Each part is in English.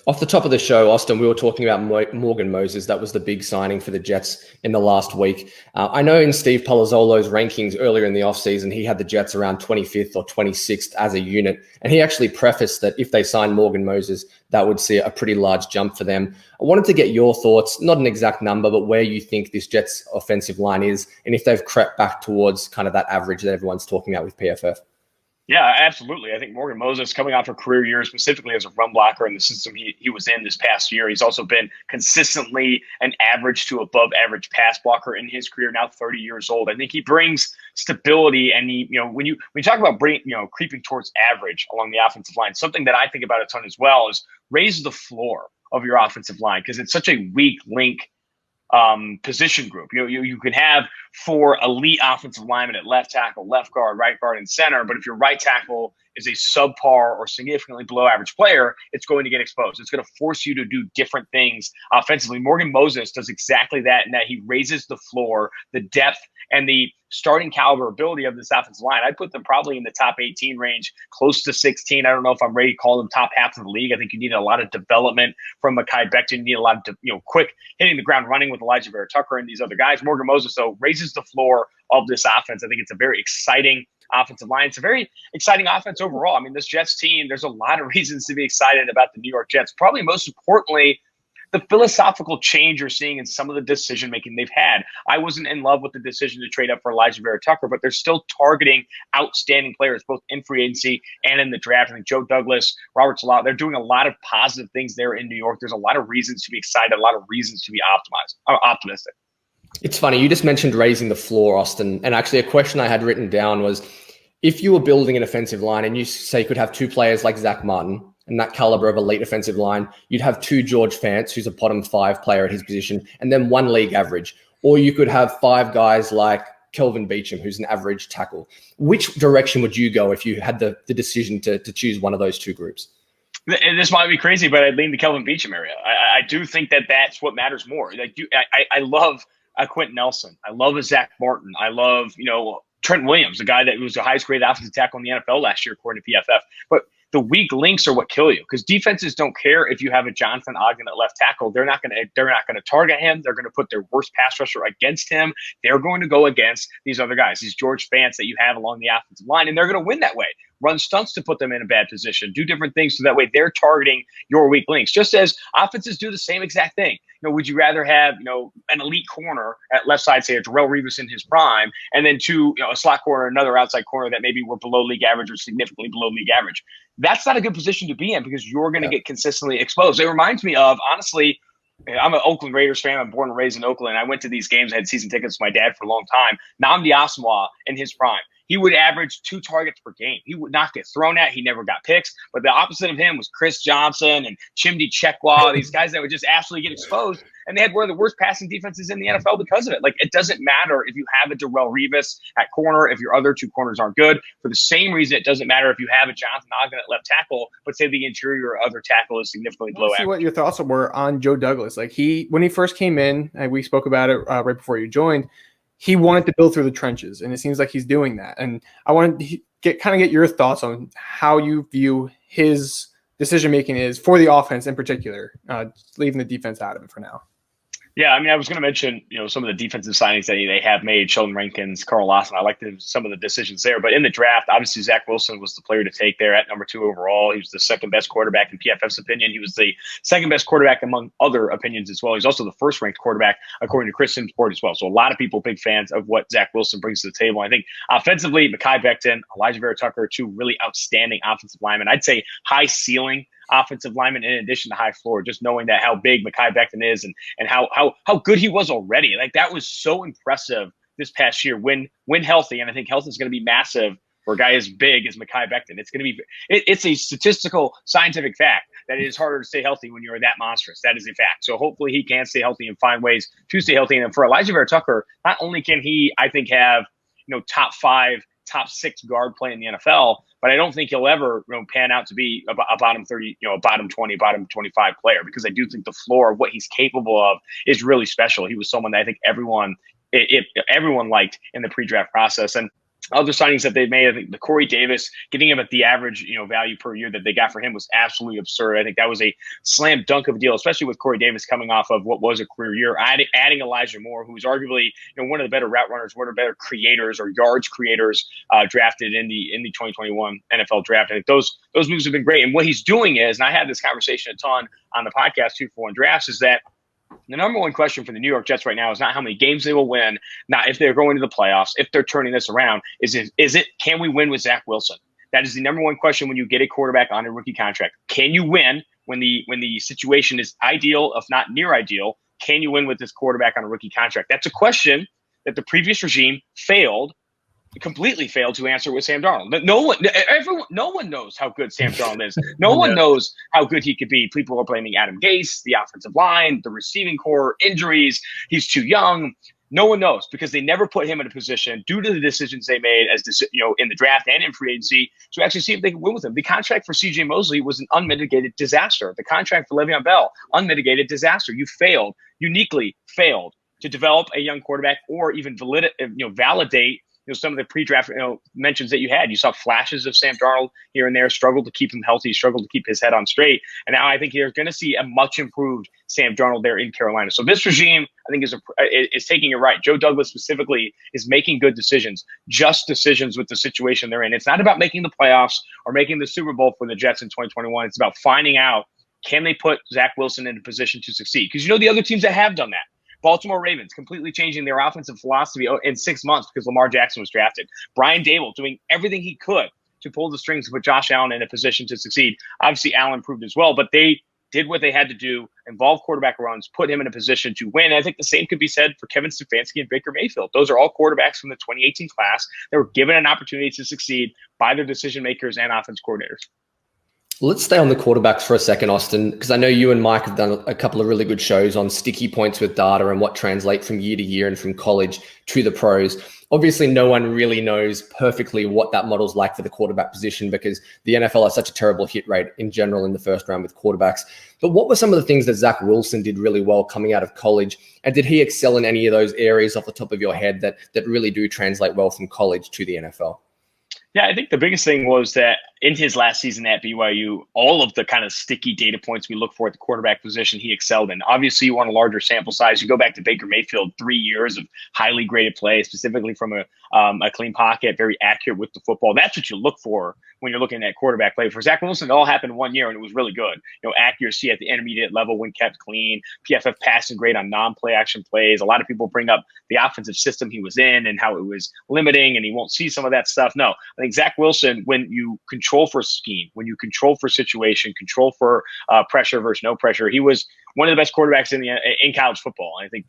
Off the top of the show, Austin, we were talking about Morgan Moses. That was the big signing for the Jets in the last week. I know in Steve Palazzolo's rankings earlier in the offseason, he had the Jets around 25th or 26th as a unit. And he actually prefaced that if they signed Morgan Moses, that would see a pretty large jump for them. I wanted to get your thoughts, not an exact number, but where you think this Jets offensive line is, and if they've crept back towards kind of that average that everyone's talking about with PFF. Yeah, absolutely. I think Morgan Moses coming off a career year specifically as a run blocker in the system he was in this past year. He's also been consistently an average to above average pass blocker in his career, now 30 years old. I think he brings stability, and when you talk about creeping towards average along the offensive line, something that I think about a ton as well is raise the floor of your offensive line, because it's such a weak link position group. You can have 4 elite offensive linemen at left tackle, left guard, right guard, and center. But if your right tackle is a subpar or significantly below average player, it's going to get exposed. It's going to force you to do different things offensively. Morgan Moses does exactly that, in that he raises the floor, the depth, and the starting caliber ability of this offensive line. I'd put them probably in the top 18 range, close to 16. I don't know if I'm ready to call them top half of the league. I think you need a lot of development from Mekhi Becton. You need a lot of quick hitting the ground running with Elijah Vera Tucker and these other guys. Morgan Moses, though, raises the floor of this offense. I think it's a very exciting offensive line. It's a very exciting offense overall. I mean, this Jets team, there's a lot of reasons to be excited about the New York Jets. Probably most importantly, the philosophical change you're seeing in some of the decision-making they've had. I wasn't in love with the decision to trade up for Elijah Vera Tucker, but they're still targeting outstanding players, both in free agency and in the draft. I think Joe Douglas, Robert Salah, they're doing a lot of positive things there in New York. There's a lot of reasons to be excited, a lot of reasons to be optimistic. It's funny, you just mentioned raising the floor, Austin, and actually a question I had written down was, if you were building an offensive line and you say you could have 2 players like Zach Martin and that caliber of elite offensive line, you'd have 2 George Fants, who's a bottom 5 player at his position, and then 1 league average. Or you could have 5 guys like Kelvin Beachum, who's an average tackle. Which direction would you go if you had the decision to choose one of those 2 groups? This might be crazy, but I'd lean the Kelvin Beachum area. I do think that that's what matters more. I love Quentin Nelson. I love a Zach Martin. I love, Trent Williams, the guy that was the highest graded offensive tackle in the NFL last year, according to PFF. But the weak links are what kill you, because defenses don't care if you have a Jonathan Ogden at left tackle. They're not going to target him. They're going to put their worst pass rusher against him. They're going to go against these other guys, these George Fants that you have along the offensive line, and they're going to win that way. Run stunts to put them in a bad position, do different things so that way they're targeting your weak links, just as offenses do the same exact thing. Would you rather have, an elite corner at left side, say a Darrelle Revis in his prime, and then 2, a slot corner, another outside corner that maybe were below league average or significantly below league average? That's not a good position to be in, because you're going to get consistently exposed. It reminds me of, honestly, I'm an Oakland Raiders fan. I'm born and raised in Oakland. I went to these games. I had season tickets with my dad for a long time. Nnamdi Asomugha in his prime, he would average 2 targets per game. He would not get thrown at. He never got picks. But the opposite of him was Chris Johnson and Chimdi Chekwa, these guys that would just absolutely get exposed. And they had one of the worst passing defenses in the NFL because of it. Like, it doesn't matter if you have a Darrelle Revis at corner, if your other 2 corners aren't good. For the same reason, it doesn't matter if you have a Jonathan Ogden at left tackle, but say the interior or other tackle is significantly below average. See what your thoughts were on Joe Douglas. Like, when he first came in, and we spoke about it right before you joined, he wanted to build through the trenches, and it seems like he's doing that. And I wanted to get your thoughts on how you view his decision-making is for the offense in particular, leaving the defense out of it for now. Yeah, I mean, I was going to mention, some of the defensive signings that they have made, Sheldon Rankins, Carl Lawson. I like some of the decisions there. But in the draft, obviously, Zach Wilson was the player to take there at number 2 overall. He was the second best quarterback in PFF's opinion. He was the second best quarterback among other opinions as well. He's also the first ranked quarterback, according to Chris Sims' board as well. So a lot of people big fans of what Zach Wilson brings to the table. I think offensively, Mekhi Becton, Elijah Vera Tucker, 2 really outstanding offensive linemen. I'd say high ceiling offensive lineman in addition to high floor, just knowing that how big Mekhi Becton is and how good he was already. Like, that was so impressive this past year when healthy. And I think health is going to be massive for a guy as big as Mekhi Becton. It's going to be, it's a statistical scientific fact that it is harder to stay healthy when you're that monstrous. That is a fact. So hopefully he can stay healthy and find ways to stay healthy. And then for Elijah Vera Tucker, not only can he, I think, have, top 5, top 6 guard play in the NFL, but I don't think he'll ever pan out to be a bottom 30, a bottom 20, bottom 25 player, because I do think the floor of what he's capable of is really special. He was someone that I think everyone liked in the pre-draft process. And Other signings that they made, I think the Corey Davis, getting him at the average, value per year that they got for him was absolutely absurd. I think that was a slam dunk of a deal, especially with Corey Davis coming off of what was a career year. Adding Elijah Moore, who was arguably one of the better route runners, one of the better creators or yards creators drafted in the 2021 NFL draft. I think those moves have been great. And what he's doing is, and I had this conversation a ton on the podcast 2-for-1 Drafts, is that the number one question for the New York Jets right now is not how many games they will win, not if they're going to the playoffs, if they're turning this around. Is it can we win with Zach Wilson? That is the number one question when you get a quarterback on a rookie contract. Can you win when the situation is ideal, if not near ideal? Can you win with this quarterback on a rookie contract? That's a question that the previous regime completely failed to answer with Sam Darnold. No one knows how good Sam Darnold is. No one knows how good he could be. People are blaming Adam Gase, the offensive line, the receiving core, injuries. He's too young. No one knows because they never put him in a position due to the decisions they made in the draft and in free agency to actually see if they could win with him. The contract for C.J. Mosley was an unmitigated disaster. The contract for Le'Veon Bell, unmitigated disaster. You uniquely failed to develop a young quarterback or even validate some of the pre-draft mentions that you had. You saw flashes of Sam Darnold here and there, struggled to keep him healthy, struggled to keep his head on straight. And now I think you're going to see a much improved Sam Darnold there in Carolina. So this regime, I think, is taking it right. Joe Douglas specifically is making good decisions, just decisions with the situation they're in. It's not about making the playoffs or making the Super Bowl for the Jets in 2021. It's about finding out, can they put Zach Wilson in a position to succeed? Because the other teams that have done that. Baltimore Ravens completely changing their offensive philosophy in 6 months because Lamar Jackson was drafted. Brian Dable doing everything he could to pull the strings to put Josh Allen in a position to succeed. Obviously, Allen proved as well, but they did what they had to do, involve quarterback runs, put him in a position to win. And I think the same could be said for Kevin Stefanski and Baker Mayfield. Those are all quarterbacks from the 2018 class. They were given an opportunity to succeed by their decision makers and offense coordinators. Let's stay on the quarterbacks for a second, Austin, because I know you and Mike have done a couple of really good shows on sticky points with data and what translates from year to year and from college to the pros. Obviously, no one really knows perfectly what that model's like for the quarterback position because the NFL has such a terrible hit rate in general in the first round with quarterbacks. But what were some of the things that Zach Wilson did really well coming out of college? And did he excel in any of those areas off the top of your head that really do translate well from college to the NFL? Yeah, I think the biggest thing was that in his last season at BYU, all of the kind of sticky data points we look for at the quarterback position, he excelled in. Obviously, you want a larger sample size. You go back to Baker Mayfield, 3 years of highly graded play, specifically from a clean pocket, very accurate with the football. That's what you look for when you're looking at quarterback play. For Zach Wilson, it all happened 1 year, and it was really good. Accuracy at the intermediate level when kept clean, PFF passing grade on non-play action plays. A lot of people bring up the offensive system he was in and how it was limiting, and he won't see some of that stuff. No, I think Zach Wilson, when you control for scheme, when you control for situation, control for pressure versus no pressure, he was one of the best quarterbacks in college football. And I think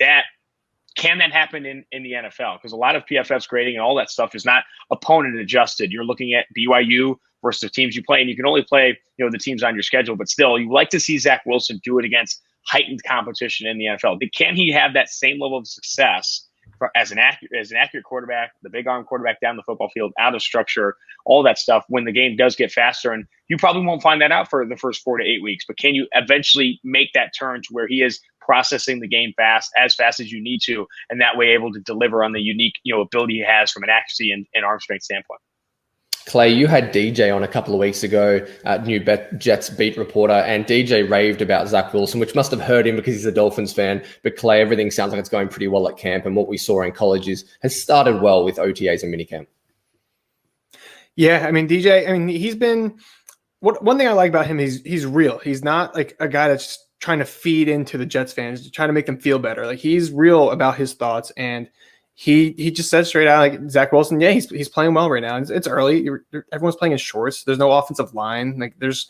can that happen in the NFL? Because a lot of PFF's grading and all that stuff is not opponent adjusted. You're looking at BYU versus the teams you play, and you can only play the teams on your schedule. But still, you like to see Zach Wilson do it against heightened competition in the NFL. But can he have that same level of success as an accurate quarterback, the big arm quarterback down the football field, out of structure, all that stuff when the game does get faster? And you probably won't find that out for the first 4 to 8 weeks, but can you eventually make that turn to where he is processing the game as fast as you need to, and that way able to deliver on the unique ability he has from an accuracy and arm strength standpoint? Clay, you had DJ on a couple of weeks ago, new Jets beat reporter, and DJ raved about Zach Wilson, which must have hurt him because he's a Dolphins fan. But Clay, everything sounds like it's going pretty well at camp, and what we saw in college has started well with OTAs and minicamp. Yeah, DJ, he's been one thing I like about him is he's real. He's not like a guy that's trying to feed into the Jets fans, trying to make them feel better. Like, he's real about his thoughts, and he just said straight out, like, Zach Wilson, yeah, he's playing well right now. It's early. Everyone's playing in shorts. There's no offensive line. These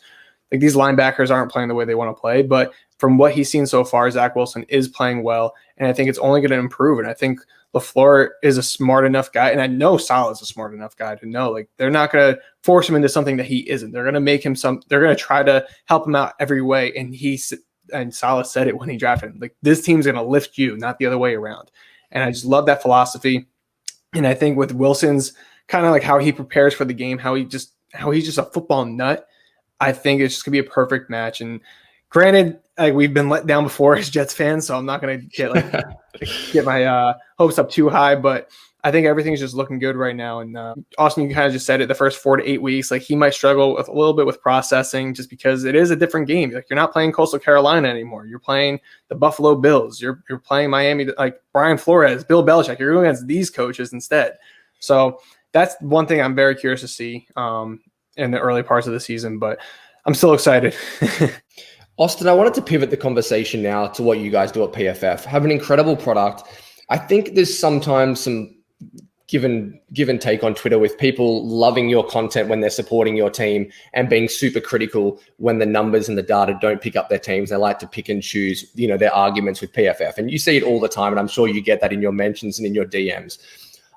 linebackers aren't playing the way they want to play. But from what he's seen so far, Zach Wilson is playing well, and I think it's only going to improve. And I think LaFleur is a smart enough guy, and I know Saleh is a smart enough guy to know, like, they're not going to force him into something that he isn't. They're going to make him they're going to try to help him out every way. And Saleh said it when he drafted him, like, this team's going to lift you, not the other way around. And I just love that philosophy. And I think with Wilson's kind of like how he prepares for the game, how he's just a football nut, I think it's just gonna be a perfect match. And granted, like, we've been let down before as Jets fans, so I'm not gonna get my hopes up too high. But I think everything's just looking good right now. And Austin, you kind of just said it, the first 4 to 8 weeks, like he might struggle with a little bit with processing just because it is a different game. Like you're not playing Coastal Carolina anymore. You're playing the Buffalo Bills. You're playing Miami, like Brian Flores, Bill Belichick. You're going against these coaches instead. So that's one thing I'm very curious to see in the early parts of the season, but I'm still excited. Austin, I wanted to pivot the conversation now to what you guys do at PFF. Have an incredible product. I think there's sometimes some give and take on Twitter with people loving your content when they're supporting your team and being super critical when the numbers and the data don't pick up their teams. They like to pick and choose, their arguments with PFF. And you see it all the time, and I'm sure you get that in your mentions and in your DMs.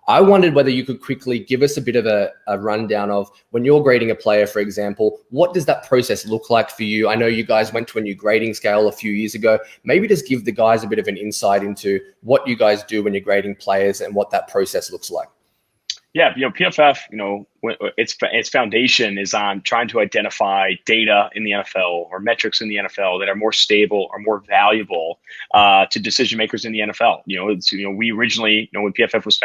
I wondered whether you could quickly give us a bit of a rundown of when you're grading a player, for example, what does that process look like for you? I know you guys went to a new grading scale a few years ago. Maybe just give the guys a bit of an insight into what you guys do when you're grading players and what that process looks like. Yeah, PFF, its foundation is on trying to identify data in the NFL or metrics in the NFL that are more stable or more valuable to decision makers in the NFL. We originally, when PFF was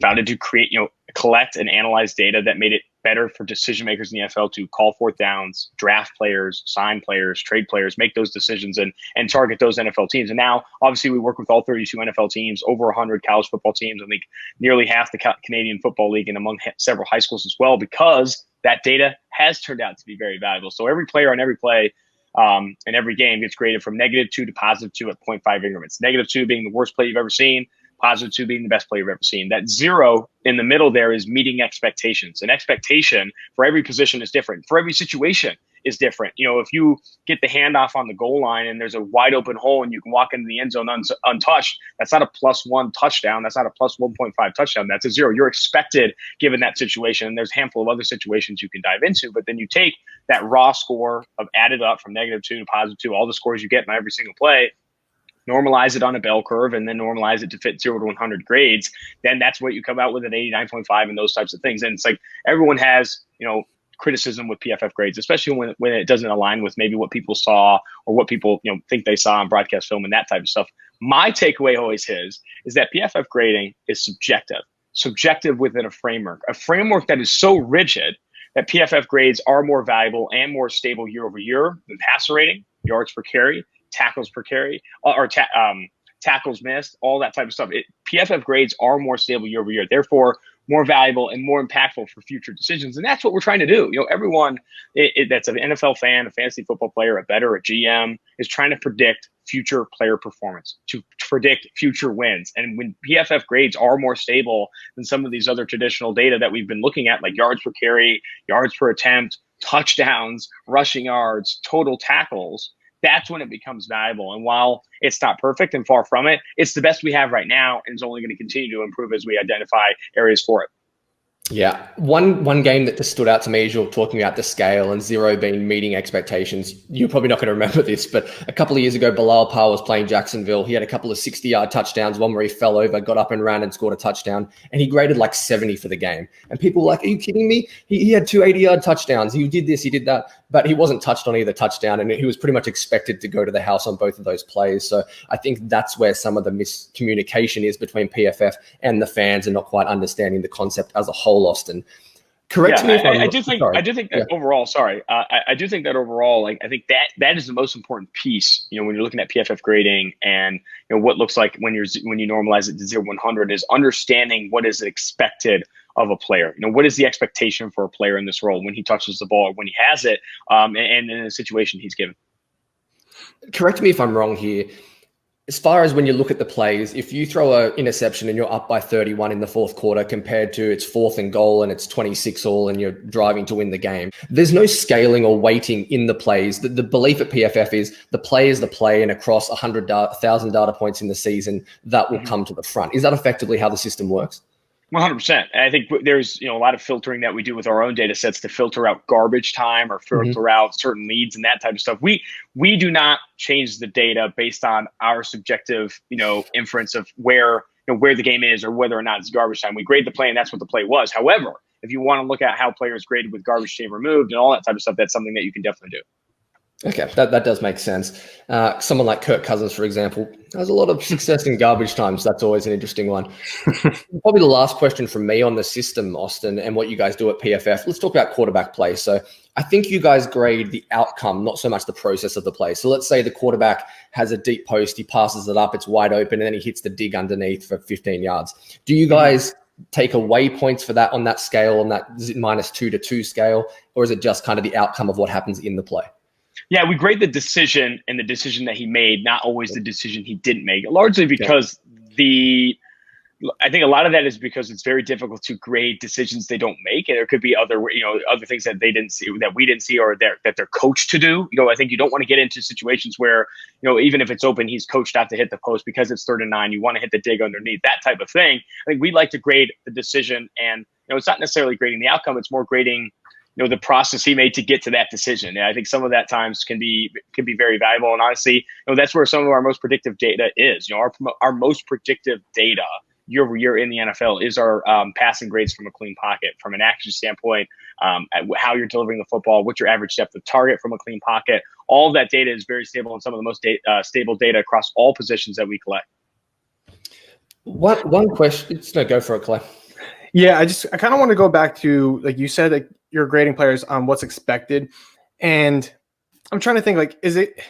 founded to create, collect and analyze data that made it better for decision makers in the NFL to call fourth downs, draft players, sign players, trade players, make those decisions and target those NFL teams. And now, obviously, we work with all 32 NFL teams, over 100 college football teams, I think nearly half the Canadian Football League and among several high schools as well, because that data has turned out to be very valuable. So every player on every play and every game gets graded from -2 to +2 at 0.5 increments. -2 being the worst play you've ever seen, +2 being the best play you've ever seen. That 0 in the middle there is meeting expectations. An expectation for every position is different. For every situation is different. If you get the handoff on the goal line and there's a wide open hole and you can walk into the end zone untouched, that's not a +1 touchdown. That's not a +1.5 touchdown. That's a 0. You're expected given that situation. And there's a handful of other situations you can dive into. But then you take that raw score of added up from -2 to +2, all the scores you get in every single play, normalize it on a bell curve, and then normalize it to fit 0 to 100 grades, then that's what you come out with, an 89.5 and those types of things. And it's like everyone has, criticism with PFF grades, especially when it doesn't align with maybe what people saw or what people think they saw on broadcast film and that type of stuff. My takeaway always is that PFF grading is subjective within a framework that is so rigid that PFF grades are more valuable and more stable year over year than passer rating, yards per carry, tackles per carry, or tackles missed, all that type of stuff. PFF grades are more stable year over year, therefore more valuable and more impactful for future decisions. And that's what we're trying to do. Everyone that's an NFL fan, a fantasy football player, a bettor, a GM is trying to predict future player performance, to predict future wins. And when PFF grades are more stable than some of these other traditional data that we've been looking at, like yards per carry, yards per attempt, touchdowns, rushing yards, total tackles, that's when it becomes valuable. And while it's not perfect and far from it, it's the best we have right now, and it's only going to continue to improve as we identify areas for it. Yeah. One game that just stood out to me as you're talking about the scale and 0 being meeting expectations. You're probably not going to remember this, but a couple of years ago, Bilal Powell was playing Jacksonville. He had a couple of 60-yard touchdowns, one where he fell over, got up and ran and scored a touchdown, and he graded like 70 for the game. And people were like, are you kidding me? He had 2 80-yard touchdowns. He did this, he did that, but he wasn't touched on either touchdown, and he was pretty much expected to go to the house on both of those plays. So I think that's where some of the miscommunication is between PFF and the fans, and not quite understanding the concept as a whole, Austin. Correct me if I'm I do think that overall, I do think that overall, I think that is the most important piece, when you're looking at PFF grading and what looks like when you normalize it to 0 to 100 is understanding what is expected of a player. What is the expectation for a player in this role when he touches the ball or when he has it, and in a situation he's given. Correct me if I'm wrong here. As far as when you look at the plays, if you throw an interception and you're up by 31 in the fourth quarter compared to it's 4th and goal and it's 26 all and you're driving to win the game, there's no scaling or weighting in the plays. The belief at PFF is the play is the play, and across 100,000 data points in the season, that will come to the front. Is that effectively how the system works? 100%. And I think there's a lot of filtering that we do with our own data sets to filter out garbage time or filter out certain leads and that type of stuff. We do not change the data based on our subjective inference of where the game is or whether or not it's garbage time. We grade the play, and that's what the play was. However, if you want to look at how players graded with garbage time removed and all that type of stuff, that's something that you can definitely do. Okay, that does make sense. Someone like Kirk Cousins, for example, has a lot of success in garbage time, so that's always an interesting one. Probably the last question from me on the system, Austin, and what you guys do at PFF. Let's talk about quarterback play. So I think you guys grade the outcome, not so much the process of the play. So let's say the quarterback has a deep post, he passes it up, it's wide open, and then he hits the dig underneath for 15 yards. Do you guys take away points for that on that scale, on that -2 to 2 scale, or is it just kind of the outcome of what happens in the play? Yeah, we grade the decision and the decision that he made, not always the decision he didn't make, largely because I think a lot of that is because it's very difficult to grade decisions they don't make. And there could be other things that they didn't see, that we didn't see, or that they're coached to do. I think you don't want to get into situations where, even if it's open, he's coached not to hit the post because it's 3rd and 9. You want to hit the dig underneath, that type of thing. I think we like to grade the decision, and, it's not necessarily grading the outcome. It's more grading the process he made to get to that decision. And I think some of that times can be very valuable. And honestly, that's where some of our most predictive data is. Our most predictive data year over year in the NFL is our passing grades from a clean pocket, from an accuracy standpoint, how you're delivering the football, what's your average depth of target from a clean pocket. All of that data is very stable, and some of the most stable data across all positions that we collect. One question. No, go for it, Clay. Yeah, I kind of want to go back to, like you said, like you're grading players on what's expected, and I'm trying to think, like, is it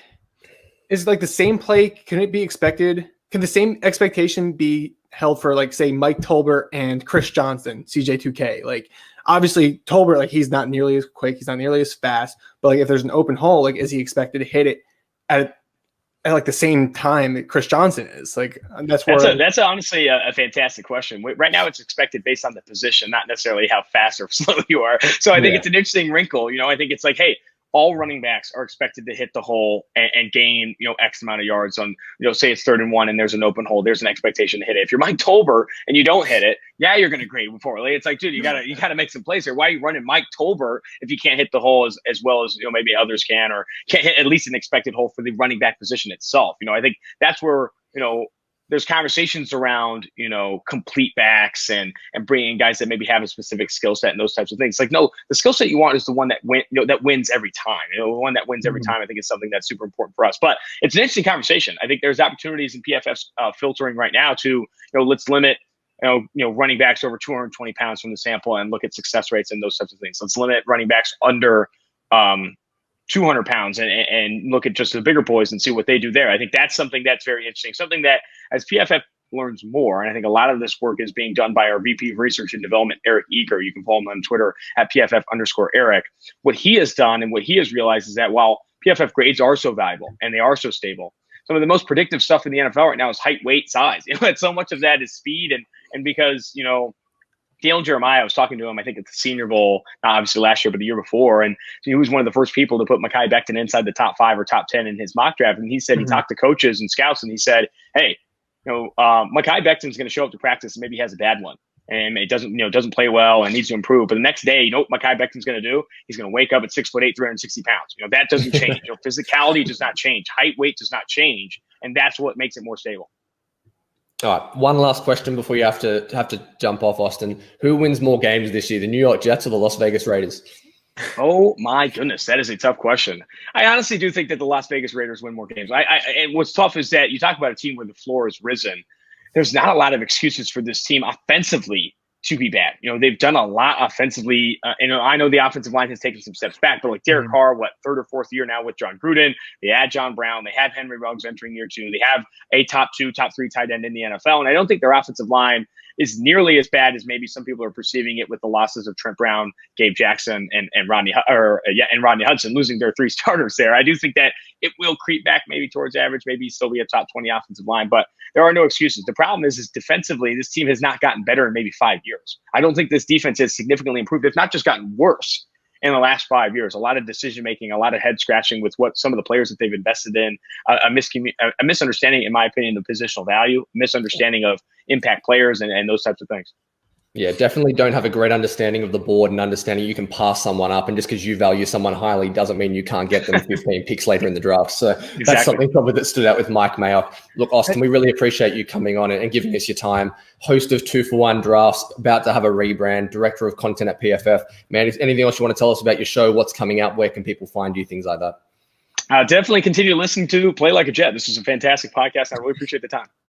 like the same play? Can it be expected? Can the same expectation be held for, like, say, Mike Tolbert and Chris Johnson, CJ2K? Like, obviously Tolbert, like, he's not nearly as quick, he's not nearly as fast, but like if there's an open hole, like, is he expected to hit it at like the same time that Chris Johnson is? Like, that's honestly a fantastic question. Right now it's expected based on the position, not necessarily how fast or slow you are. So I think it's an interesting wrinkle. I think it's like, hey, all running backs are expected to hit the hole and gain, X amount of yards on, say it's 3rd and 1 and there's an open hole. There's an expectation to hit it. If you're Mike Tolbert and you don't hit it, yeah, you're going to grade poorly. It's like, dude, you gotta make some plays here. Why are you running Mike Tolbert if you can't hit the hole as well as, maybe others can, or can't hit at least an expected hole for the running back position itself? I think that's where, there's conversations around, complete backs and bringing guys that maybe have a specific skill set and those types of things. Like, no, the skill set you want is the one that that wins every time. The one that wins every time, I think, is something that's super important for us. But it's an interesting conversation. I think there's opportunities in PFF's filtering right now to, let's limit, running backs over 220 pounds from the sample and look at success rates and those types of things. Let's limit running backs under 200 pounds and look at just the bigger boys and see what they do there. I think that's something that's very interesting. Something that, as PFF learns more, and I think a lot of this work is being done by our VP of Research and Development, Eric Eager. You can follow him on Twitter at PFF_Eric. What he has done and what he has realized is that while PFF grades are so valuable and they are so stable, some of the most predictive stuff in the NFL right now is height, weight, size. And so much of that is speed, and because, Dale Jeremiah, I was talking to him, I think at the Senior Bowl, not obviously last year, but the year before. And he was one of the first people to put Mekhi Becton inside the top 5 or top 10 in his mock draft. And he said he talked to coaches and scouts, and he said, hey, Mekhi Becton's going to show up to practice and maybe has a bad one. And it doesn't play well and needs to improve. But the next day, what Mekhi Becton's going to do? He's going to wake up at 6'8", 360 pounds. That doesn't change. Physicality does not change. Height, weight does not change. And that's what makes it more stable. All right, one last question before you have to jump off, Austin. Who wins more games this year, the New York Jets or the Las Vegas Raiders? Oh my goodness, that is a tough question. I honestly do think that the Las Vegas Raiders win more games. And what's tough is that you talk about a team where the floor has risen. There's not a lot of excuses for this team offensively to be bad. They've done a lot offensively. I know the offensive line has taken some steps back, but like Derek Carr, 3rd or 4th year now with John Gruden. They add John Brown. They have Henry Ruggs entering year 2. They have a top 2, top 3 tight end in the NFL. And I don't think their offensive line is nearly as bad as maybe some people are perceiving it, with the losses of Trent Brown, Gabe Jackson, and Rodney Hudson, losing their 3 starters there. I do think that it will creep back maybe towards average, maybe still be a top 20 offensive line, but there are no excuses. The problem is defensively, this team has not gotten better in maybe 5 years. I don't think this defense has significantly improved. It's not just gotten worse in the last 5 years. A lot of decision making, a lot of head scratching with what some of the players that they've invested in, a misunderstanding, in my opinion, of positional value, misunderstanding of impact players and those types of things. Yeah, definitely don't have a great understanding of the board and understanding you can pass someone up, and just because you value someone highly doesn't mean you can't get them 15 picks later in the draft. So That's something probably that stood out with Mike Mayock. Look, Austin, we really appreciate you coming on and giving us your time. Host of 2-for-1 Drafts, about to have a rebrand, director of content at PFF. Man, is anything else you want to tell us about your show? What's coming out? Where can people find you? Things like that. Definitely continue listening to Play Like a Jet. This was a fantastic podcast. I really appreciate the time.